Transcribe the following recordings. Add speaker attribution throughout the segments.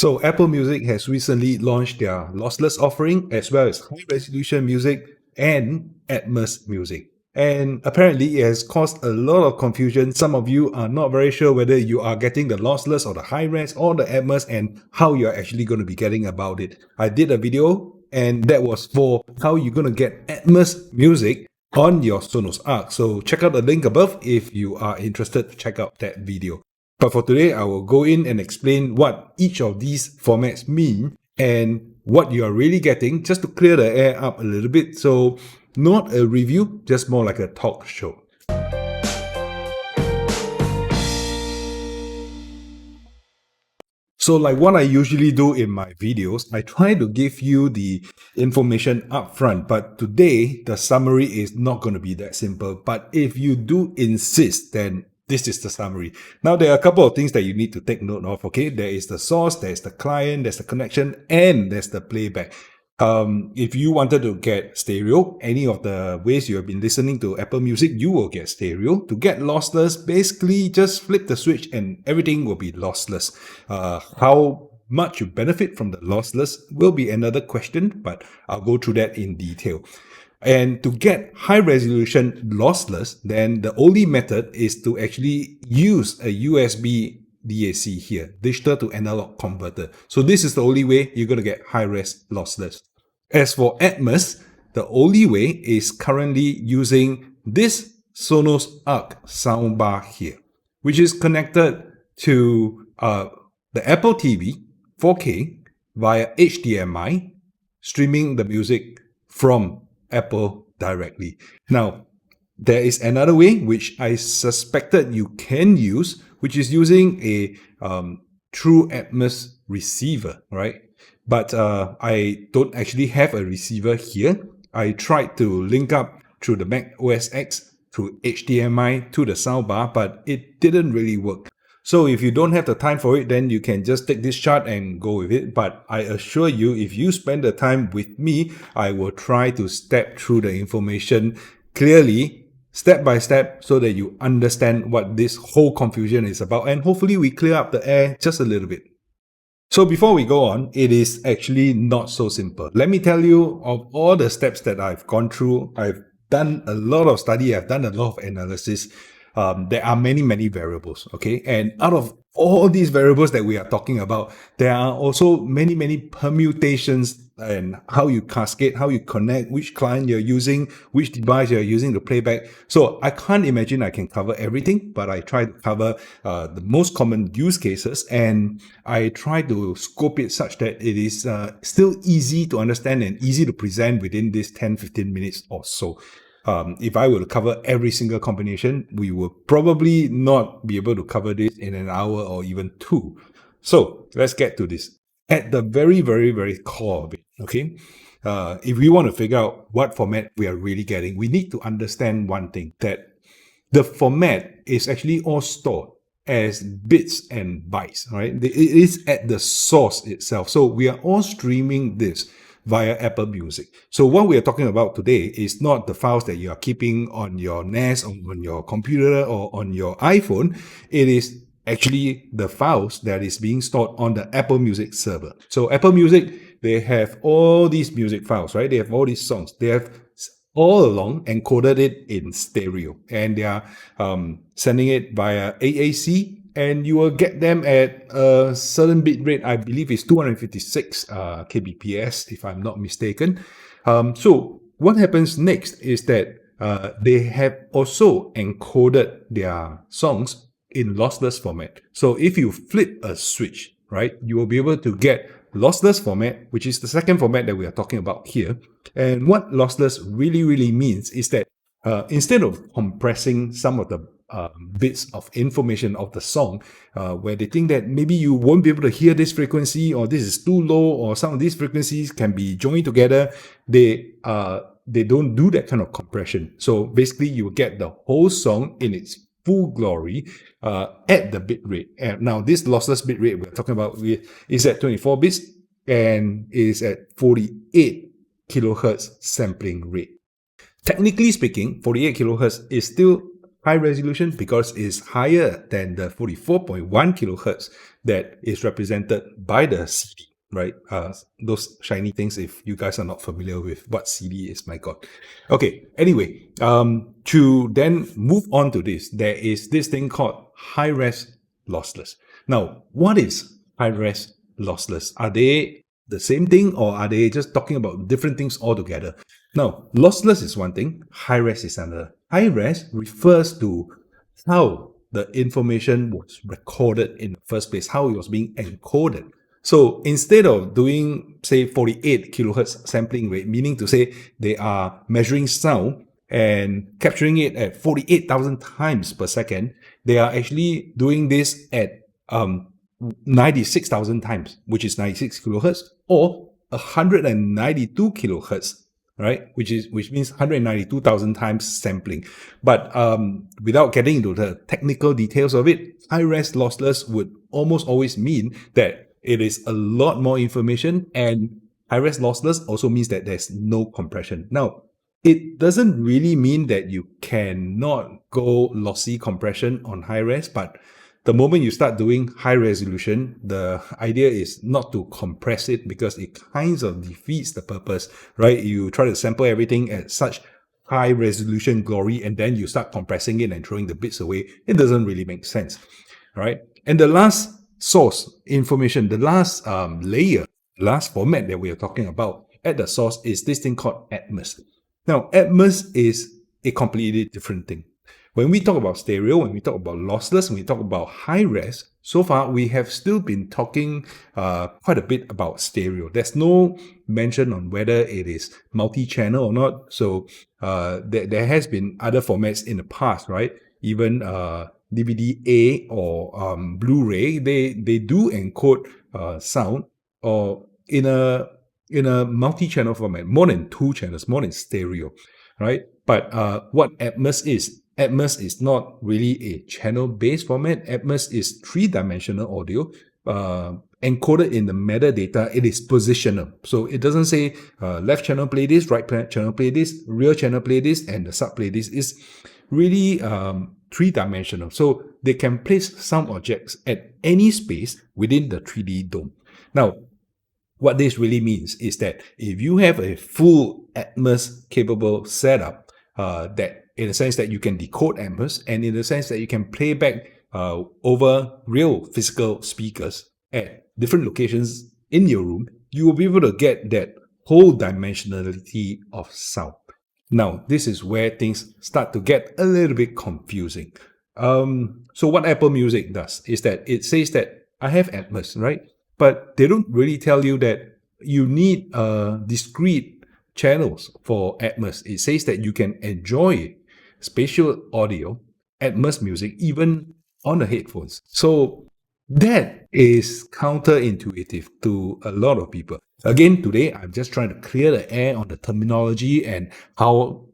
Speaker 1: So Apple Music has recently launched their lossless offering as well as high resolution music and Atmos music. And apparently it has caused a lot of confusion. Some of you are not very sure whether you are getting the lossless or the high res or the Atmos and how you're actually going to be getting about it. I did a video and that was for how you're going to get Atmos music on your Sonos App. So check out the link above if you are interested to check out that video. But for today, I will go in and explain what each of these formats mean and what you are really getting, just to clear the air up a little bit. So not a review, just more like a talk show. So like what I usually do in my videos, I try to give you the information up front, but today the summary is not going to be that simple. But if you do insist, then this is the summary. Now, there are a couple of things that you need to take note of, okay? There is the source, there's the client, there's the connection, and there's the playback. If you wanted to get stereo, any of the ways you have been listening to Apple Music, you will get stereo. To get lossless, basically just flip the switch and everything will be lossless. How much you benefit from the lossless will be another question, but I'll go through that in detail. And to get high resolution lossless, then the only method is to actually use a USB DAC here, digital to analog converter. So this is the only way you're going to get high res lossless. As for Atmos, the only way is currently using this Sonos App soundbar here, which is connected to the Apple TV 4K via HDMI, streaming the music from Apple directly. Now, there is another way which I suspected you can use, which is using a true Atmos receiver, right? But I don't actually have a receiver here. I tried to link up through the Mac OS X through HDMI to the soundbar, but it didn't really work. So if you don't have the time for it, then you can just take this chart and go with it. But I assure you, if you spend the time with me, I will try to step through the information clearly, step by step, so that you understand what this whole confusion is about. And hopefully we clear up the air just a little bit. So before we go on, it is actually not so simple. Let me tell you of all the steps that I've gone through. I've done a lot of study. I've done a lot of analysis. There are many variables, okay? And out of all these variables that we are talking about, there are also many permutations and how you cascade, how you connect, which client you're using, which device you're using to playback. So I can't imagine I can cover everything, but I try to cover the most common use cases, and I try to scope it such that it is still easy to understand and easy to present within this 10-15 minutes or so. If I were to cover every single combination, we will probably not be able to cover this in an hour or even two. So let's get to this. At the very core of it, okay? If we want to figure out what format we are really getting, we need to understand one thing, that the format is actually all stored as bits and bytes, right? It is at the source itself. So we are all streaming this via Apple Music. So what we are talking about today is not the files that you are keeping on your NAS, or on your computer, or on your iPhone. It is actually the files that is being stored on the Apple Music server. So Apple Music, they have all these music files, right? They have all these songs. They have all along encoded it in stereo, and they are sending it via AAC, and you will get them at a certain bit rate. I believe it's 256 kbps, if I'm not mistaken. So what happens next is that they have also encoded their songs in lossless format. So if you flip a switch, right, you will be able to get lossless format, which is the second format that we are talking about here. And what lossless really means is that instead of compressing some of the bits of information of the song, where they think that maybe you won't be able to hear this frequency, or this is too low, or some of these frequencies can be joined together, they don't do that kind of compression. So basically you get the whole song in its full glory at the bit rate. And now this lossless bit rate we're talking about is at 24 bits and is at 48 kilohertz sampling rate. Technically speaking, 48 kilohertz is still high resolution because it's higher than the 44.1 kilohertz that is represented by the CD, right? Those shiny things, if you guys are not familiar with what CD is, my God. Okay, anyway, to then move on to this, there is this thing called high-res lossless. Now, what is high-res lossless? Are they the same thing, or are they just talking about different things altogether? Now, lossless is one thing, high-res is another. High-res refers to how the information was recorded in the first place, how it was being encoded. So instead of doing, say, 48 kilohertz sampling rate, meaning to say they are measuring sound and capturing it at 48,000 times per second, they are actually doing this at 96,000 times, which is 96 kilohertz, or 192 kilohertz, right? Which means 192,000 times sampling. But without getting into the technical details of it, high-res lossless would almost always mean that it is a lot more information, and high-res lossless also means that there's no compression. Now, it doesn't really mean that you cannot go lossy compression on high-res, but the moment you start doing high resolution, the idea is not to compress it because it kind of defeats the purpose, right? You try to sample everything at such high resolution glory and then you start compressing it and throwing the bits away. It doesn't really make sense, right? And the last source information, the last layer, last format that we are talking about at the source is this thing called Atmos. Now, Atmos is a completely different thing. When we talk about stereo, when we talk about lossless, when we talk about high-res, so far we have still been talking quite a bit about stereo. There's no mention on whether it is multi-channel or not. So there has been other formats in the past, right? Even DVD-A or Blu-ray, they do encode sound or in a multi-channel format, more than 2 channels, more than stereo, right? But what Atmos is not really a channel-based format. Atmos is 3-dimensional audio encoded in the metadata. It is positional. So it doesn't say left channel play this, right channel play this, rear channel play this, and the sub play this. It's really 3-dimensional. So they can place some objects at any space within the 3D dome. Now, what this really means is that if you have a full Atmos capable setup, that in the sense that you can decode Atmos and in the sense that you can play back over real physical speakers at different locations in your room, you will be able to get that whole dimensionality of sound. Now, this is where things start to get a little bit confusing. So what Apple Music does is that it says that I have Atmos, right? But they don't really tell you that you need discrete channels for Atmos. It says that you can enjoy spatial audio, Atmos music, even on the headphones. So that is counterintuitive to a lot of people. Again, today I'm just trying to clear the air on the terminology and how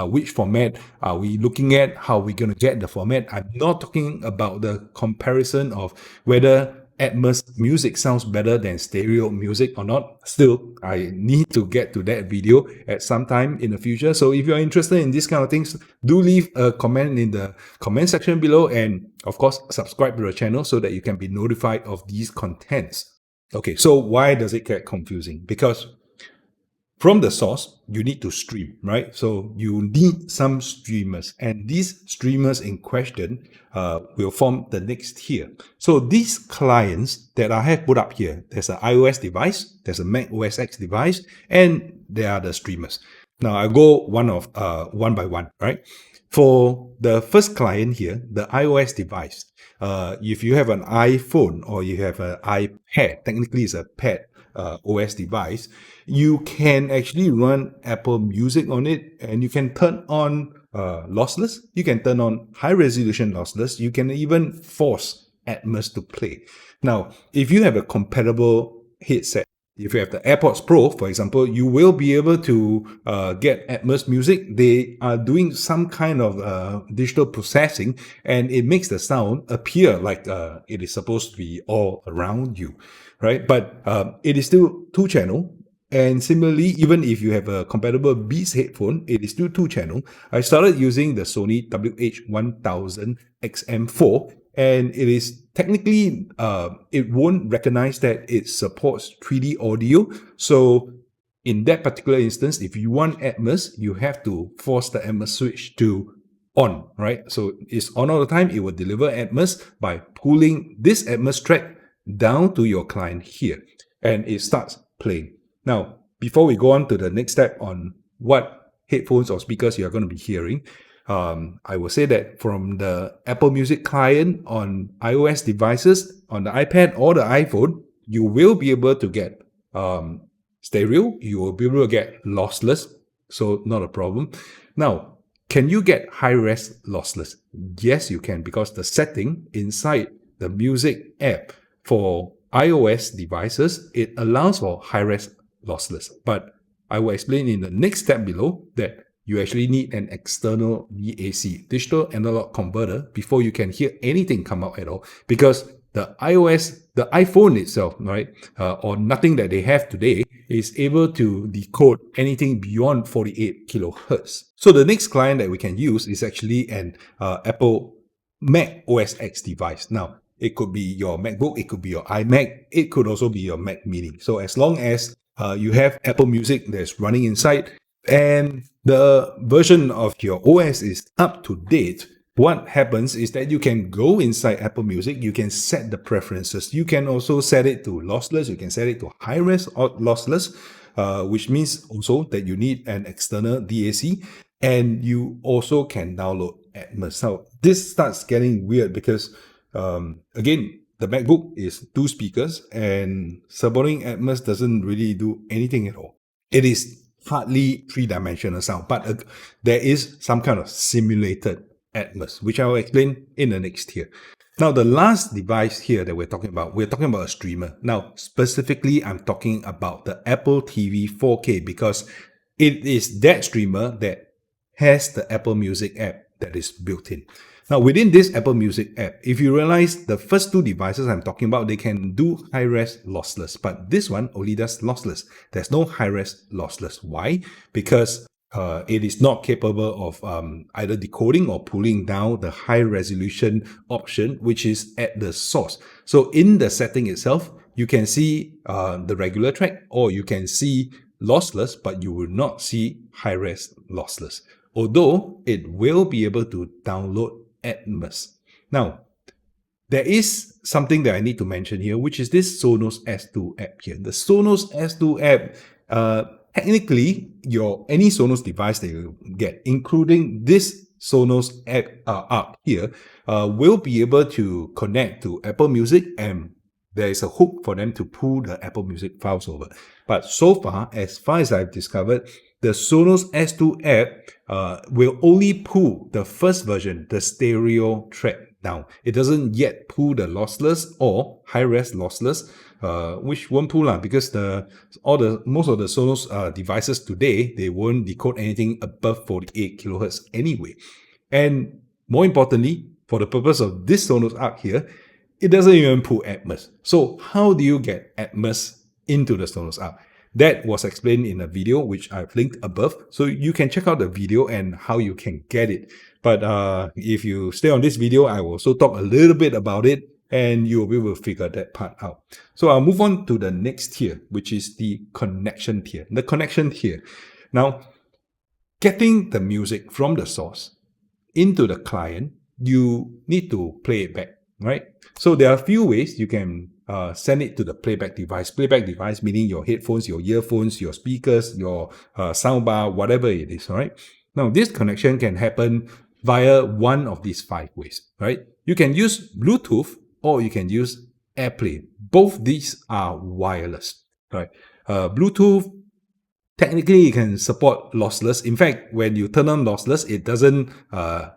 Speaker 1: which format are we looking at, how we're going to get the format. I'm not talking about the comparison of whether Atmos music sounds better than stereo music or not. Still, I need to get to that video at some time in the future. So if you're interested in these kind of things, do leave a comment in the comment section below, and of course, subscribe to the channel so that you can be notified of these contents. Okay, so why does it get confusing? Because from the source, you need to stream, right? So you need some streamers, and these streamers in question will form the next tier. So these clients that I have put up here, there's an iOS device, there's a Mac OS X device, and there are the streamers. Now I go one by one, right? For the first client here, the iOS device, if you have an iPhone or you have an iPad, technically it's a pad OS device, you can actually run Apple Music on it, and you can turn on lossless, you can turn on high resolution lossless, you can even force Atmos to play. Now, if you have a compatible headset, if you have the AirPods Pro, for example, you will be able to get Atmos music. They are doing some kind of digital processing, and it makes the sound appear like it is supposed to be all around you, right? But it is still 2-channel. And similarly, even if you have a compatible Beats headphone, it is still 2-channel. I started using the Sony WH-1000 XM4, and it is technically, it won't recognize that it supports 3D audio. So in that particular instance, if you want Atmos, you have to force the Atmos switch to on, right? So it's on all the time. It will deliver Atmos by pulling this Atmos track down to your client here, and it starts playing. Now, before we go on to the next step on what headphones or speakers you are going to be hearing, I will say that from the Apple Music client on iOS devices, on the iPad or the iPhone, you will be able to get stereo. You will be able to get lossless, so not a problem. Now, can you get high-res lossless? Yes, you can, because the setting inside the Music app for iOS devices, it allows for high-res lossless. But I will explain in the next step below that you actually need an external DAC, digital analog converter, before you can hear anything come out at all. Because the iPhone itself, right, or nothing that they have today, is able to decode anything beyond 48 kilohertz. So the next client that we can use is actually an Apple Mac OS X device. Now, it could be your MacBook, it could be your iMac, it could also be your Mac Mini. So as long as you have Apple Music that's running inside and the version of your OS is up to date, what happens is that you can go inside Apple Music, you can set the preferences. You can also set it to lossless, you can set it to high-res or lossless, which means also that you need an external DAC, and you also can download Atmos. Now, this starts getting weird because, again, the MacBook is 2 speakers, and supporting Atmos doesn't really do anything at all. It is hardly 3-dimensional sound, but there is some kind of simulated Atmos, which I will explain in the next tier. Now, the last device here that we're talking about a streamer. Now, specifically, I'm talking about the Apple TV 4K because it is that streamer that has the Apple Music app that is built in. Now, within this Apple Music app, if you realize the first 2 devices I'm talking about, they can do high-res lossless, but this one only does lossless. There's no high-res lossless. Why? Because it is not capable of either decoding or pulling down the high resolution option, which is at the source. So in the setting itself, you can see the regular track, or you can see lossless, but you will not see high-res lossless, although it will be able to download Atmos. Now, there is something that I need to mention here, which is this Sonos S2 app here. The Sonos S2 app, technically, any Sonos device that you get, including this Sonos app here, will be able to connect to Apple Music, and there is a hook for them to pull the Apple Music files over. But so far as I've discovered, the Sonos S2 app will only pull the first version, the stereo track down. It doesn't yet pull the lossless or high-res lossless, which won't pull because most of the Sonos devices today, they won't decode anything above 48 kilohertz anyway. And more importantly, for the purpose of this Sonos app here, it doesn't even pull Atmos. So how do you get Atmos into the Sonos app? That was explained in a video which I've linked above, so you can check out the video and how you can get it. But if you stay on this video, I will also talk a little bit about it, and you'll be able to figure that part out. So I'll move on to the next tier, which is the connection tier. The connection tier. Now, getting the music from the source into the client, you need to play it back, right? So there are a few ways you can send it to the playback device. Playback device meaning your headphones, your earphones, your speakers, your soundbar, whatever it is, all right? Now, this connection can happen via one of these 5 ways, right? You can use Bluetooth or you can use AirPlay. Both these are wireless, right? Bluetooth, technically, it can support lossless. In fact, when you turn on lossless, it doesn't,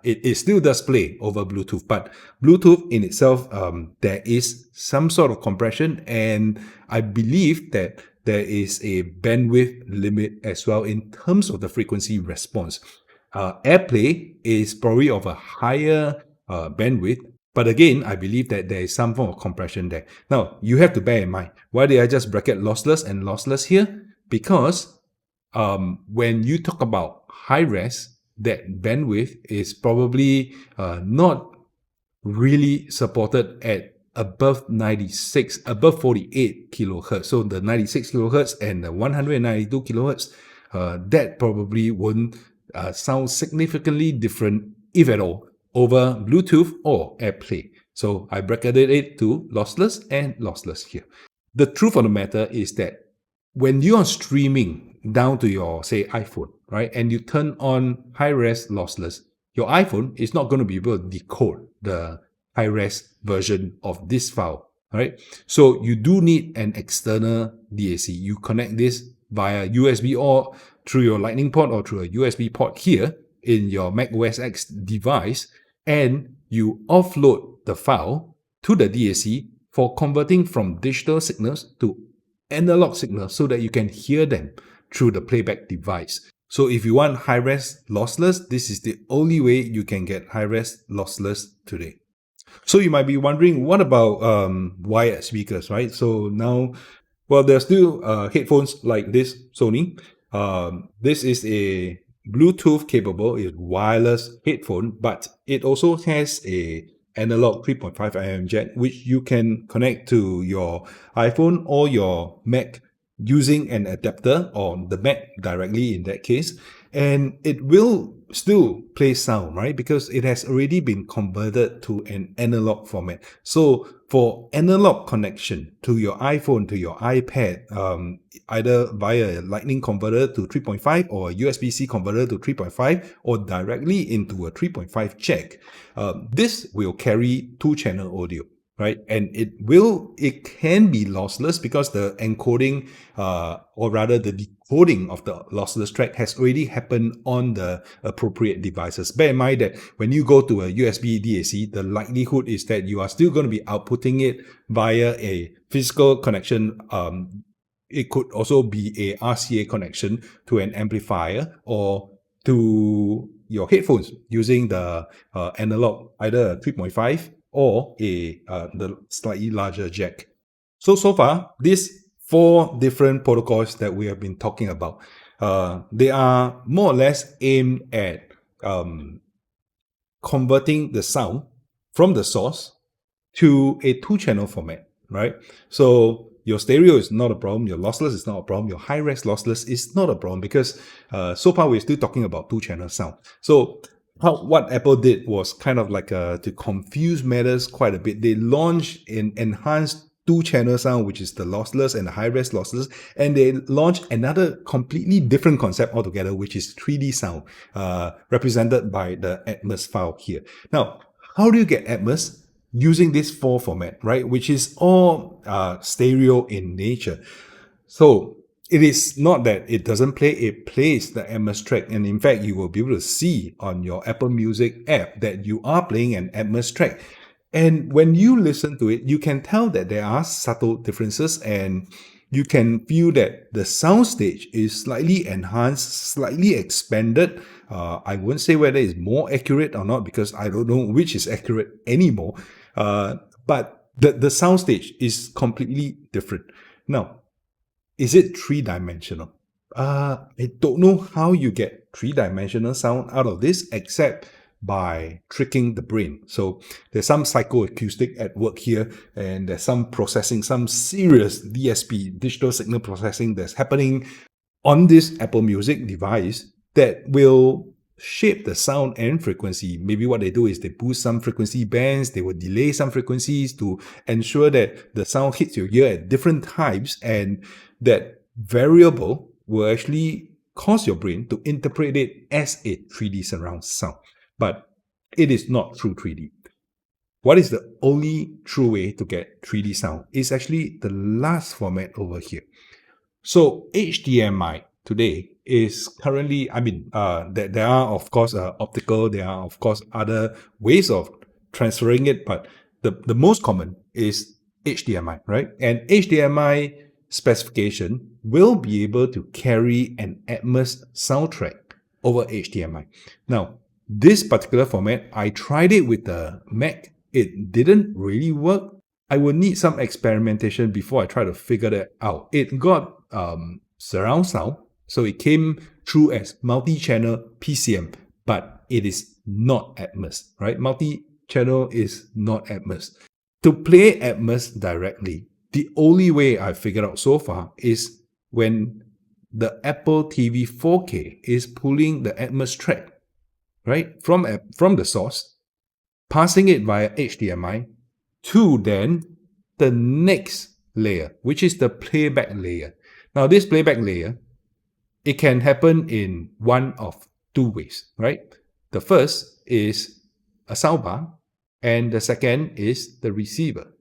Speaker 1: it still does play over Bluetooth. But Bluetooth in itself, there is some sort of compression, and I believe that there is a bandwidth limit as well in terms of the frequency response. AirPlay is probably of a higher bandwidth, but again, I believe that there is some form of compression there. Now, you have to bear in mind, why did I just bracket lossless and lossless here? Because when you talk about high res, that bandwidth is probably not really supported at above 48 kilohertz. So the 96 kilohertz and the 192 kilohertz, that probably won't sound significantly different, if at all, over Bluetooth or AirPlay. So I bracketed it to lossless and lossless here. The truth of the matter is that when you are streaming down to your, say, iPhone, right, and you turn on high-res lossless, your iPhone is not going to be able to decode the high-res version of this file, right? So you do need an external DAC. You connect this via USB or through your Lightning port or through a USB port here in your Mac OS X device, and you offload the file to the DAC for converting from digital signals to analog signals so that you can hear them through the playback device. So if you want high-res lossless, this is the only way you can get high-res lossless today. So you might be wondering, what about wired speakers, right? So now, well, there's still headphones like this Sony. This is a Bluetooth capable, it's wireless headphone, but it also has a analog 3.5 mm jack, which you can connect to your iPhone or your Mac using an adapter on the Mac directly in that case. And it will still play sound, right? Because it has already been converted to an analog format. So for analog connection to your iPhone, to your iPad, either via a Lightning converter to 3.5 or a USB-C converter to 3.5 or directly into a 3.5 jack, this will carry two-channel audio, right? And it can be lossless because the encoding, or rather the decoding of the lossless track has already happened on the appropriate devices. Bear in mind that when you go to a USB DAC, the likelihood is that you are still going to be outputting it via a physical connection. It could also be a RCA connection to an amplifier or to your headphones using the analog, either a 3.5 or the slightly larger jack. So far, these 4 different protocols that we have been talking about, they are more or less aimed at converting the sound from the source to a two-channel format, right? So your stereo is not a problem, your lossless is not a problem, your high-res lossless is not a problem, because so far we're still talking about two-channel sound. So what Apple did was kind of like to confuse matters quite a bit. They launched an enhanced two-channel sound, which is the lossless and the high-res lossless, and they launched another completely different concept altogether, which is 3D sound, represented by the Atmos file here. Now, how do you get Atmos? Using this 4 format, right, which is all stereo in nature. So it is not that it doesn't play, it plays the Atmos track, and in fact you will be able to see on your Apple Music app that you are playing an Atmos track. And when you listen to it, you can tell that there are subtle differences, and you can feel that the soundstage is slightly enhanced, slightly expanded. I won't say whether it's more accurate or not, because I don't know which is accurate anymore. But the soundstage is completely different. Now, is it three-dimensional? I don't know how you get three-dimensional sound out of this, except by tricking the brain. So there's some psychoacoustic at work here, and there's some processing, some serious DSP, digital signal processing, that's happening on this Apple Music device that will shape the sound and frequency. Maybe what they do is they boost some frequency bands, they will delay some frequencies to ensure that the sound hits your ear at different times, and that variable will actually cause your brain to interpret it as a 3D surround sound. But it is not true 3D. What is the only true way to get 3D sound? It's actually the last format over here. So HDMI today is currently, there are of course optical, there are of course other ways of transferring it, but the most common is HDMI, right? And HDMI specification will be able to carry an Atmos soundtrack over HDMI. Now, this particular format, I tried it with the Mac. It didn't really work. I would need some experimentation before I try to figure that out. It got surround sound, so it came through as multi-channel PCM, but it is not Atmos, right? channel is not Atmos. To play Atmos directly, the only way I figured out so far is when the Apple TV 4K is pulling the Atmos track, right, from the source, passing it via HDMI to then the next layer, which is the playback layer. Now, this playback layer, it can happen in one of two ways, right? The first is a soundbar, and the second is the receiver.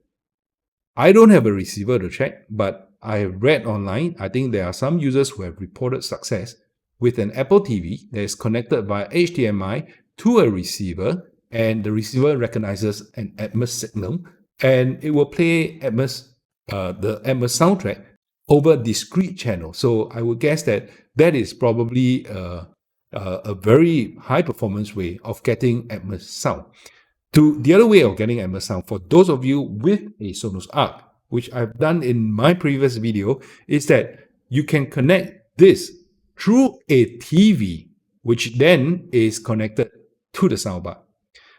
Speaker 1: I don't have a receiver to check, but I have read online, I think there are some users who have reported success with an Apple TV that is connected via HDMI to a receiver, and the receiver recognizes an Atmos signal, and it will play Atmos, the Atmos soundtrack over discrete channel. So I would guess that that is probably a very high performance way of getting Atmos sound. To the other way of getting Atmos sound, for those of you with a Sonos App, which I've done in my previous video, is that you can connect this through a TV, which then is connected to the soundbar.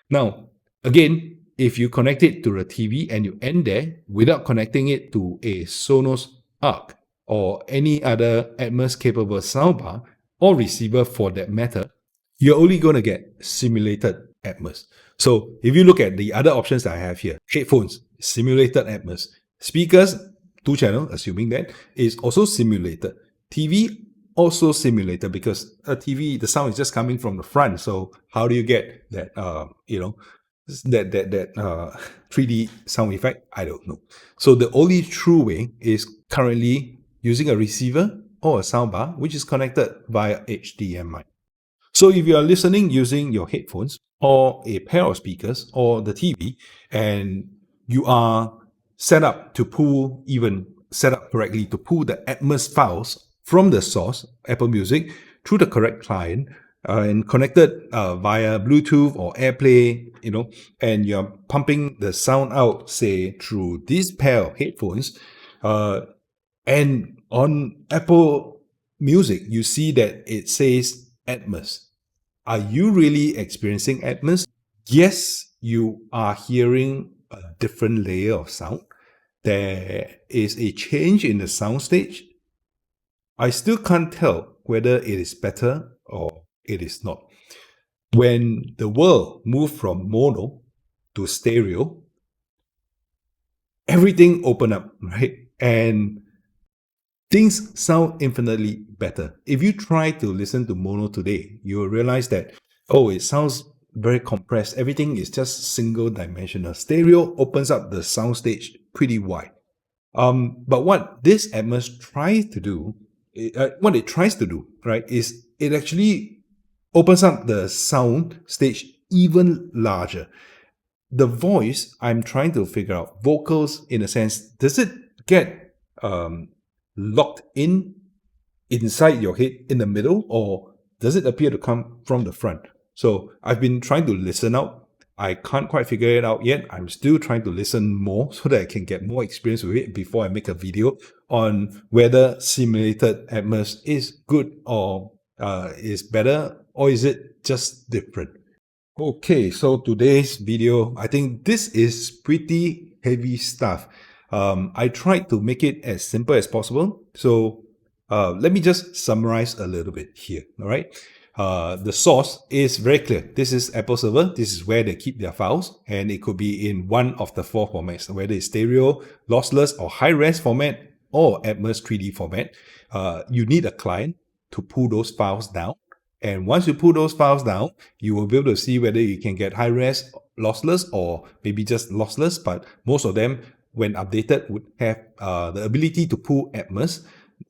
Speaker 1: Now, again, if you connect it to the TV and you end there without connecting it to a Sonos App or any other Atmos capable soundbar or receiver for that matter, you're only going to get simulated Atmos. So if you look at the other options that I have here, headphones, simulated Atmos, speakers, 2-channel, assuming that, is also simulated. TV, also simulated, because a TV, the sound is just coming from the front. So how do you get that, that 3D sound effect? I don't know. So the only true way is currently using a receiver or a soundbar, which is connected via HDMI. So if you are listening using your headphones or a pair of speakers or the TV, and you are set up correctly to pull the Atmos files from the source, Apple Music, through the correct client, and connected via Bluetooth or AirPlay, and you're pumping the sound out, say, through this pair of headphones, and on Apple Music, you see that it says Atmos. Are you really experiencing Atmos? Yes, you are hearing a different layer of sound. There is a change in the soundstage. I still can't tell whether it is better or it is not. When the world moved from mono to stereo, everything opened up, right? And things sound infinitely better. If you try to listen to mono today, you will realize that, it sounds very compressed. Everything is just single dimensional. Stereo opens up the soundstage pretty wide. But what this Atmos tries to do, right, is it actually opens up the sound stage even larger. The voice, I'm trying to figure out, vocals in a sense, does it get locked inside your head in the middle, or does it appear to come from the front? So I've been trying to listen out. I can't quite figure it out yet. I'm still trying to listen more so that I can get more experience with it before I make a video on whether simulated Atmos is good or is better, or is it just different. Okay, so today's video, I think this is pretty heavy stuff. I tried to make it as simple as possible. So let me just summarize a little bit here, all right? The source is very clear. This is Apple server. This is where they keep their files, and it could be in one of the 4 formats, whether it's stereo, lossless, or high-res format, or Atmos 3D format. You need a client to pull those files down. And once you pull those files down, you will be able to see whether you can get high-res, lossless, or maybe just lossless, but most of them, when updated, would have the ability to pull Atmos.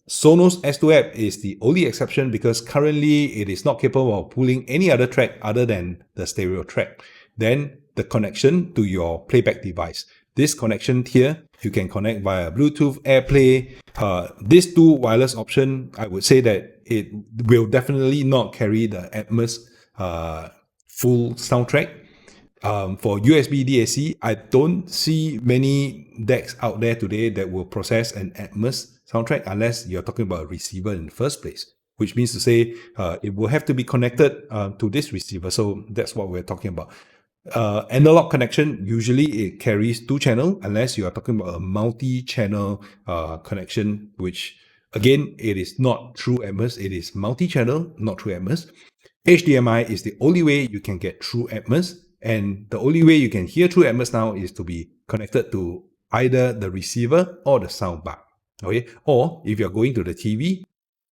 Speaker 1: Sonos S2 app is the only exception because currently it is not capable of pulling any other track other than the stereo track. Then the connection to your playback device. This connection here, you can connect via Bluetooth, AirPlay. These 2 wireless option, I would say that it will definitely not carry the Atmos full soundtrack. For USB DAC, I don't see many decks out there today that will process an Atmos soundtrack unless you're talking about a receiver in the first place, which means to say it will have to be connected to this receiver. So that's what we're talking about. Analog connection, usually it carries 2 channel, unless you are talking about a multi-channel connection, which again, it is not true Atmos, it is multi-channel, not true Atmos. HDMI is the only way you can get true Atmos, and the only way you can hear true Atmos now is to be connected to either the receiver or the soundbar. Okay, or if you're going to the TV,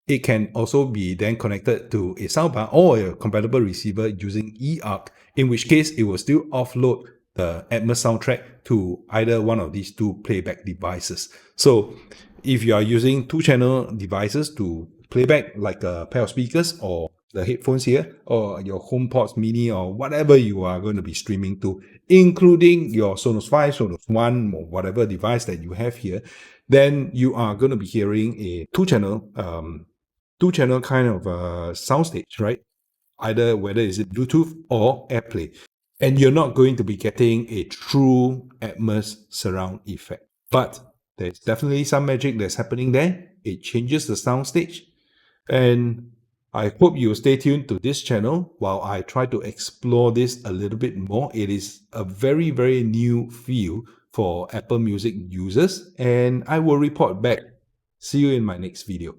Speaker 1: it can also be then connected to a soundbar or a compatible receiver using eARC, in which case it will still offload the Atmos soundtrack to either one of these 2 playback devices. So if you are using 2-channel devices to playback, like a pair of speakers or the headphones here, or your HomePods Mini, or whatever you are going to be streaming to, including your Sonos 5, Sonos 1, or whatever device that you have here, then you are going to be hearing a 2-channel kind of soundstage, right? Either whether is it Bluetooth or AirPlay. And you're not going to be getting a true Atmos surround effect. But there's definitely some magic that's happening there. It changes the soundstage. And I hope you stay tuned to this channel while I try to explore this a little bit more. It is a very, very new field for Apple Music users, and I will report back. See you in my next video.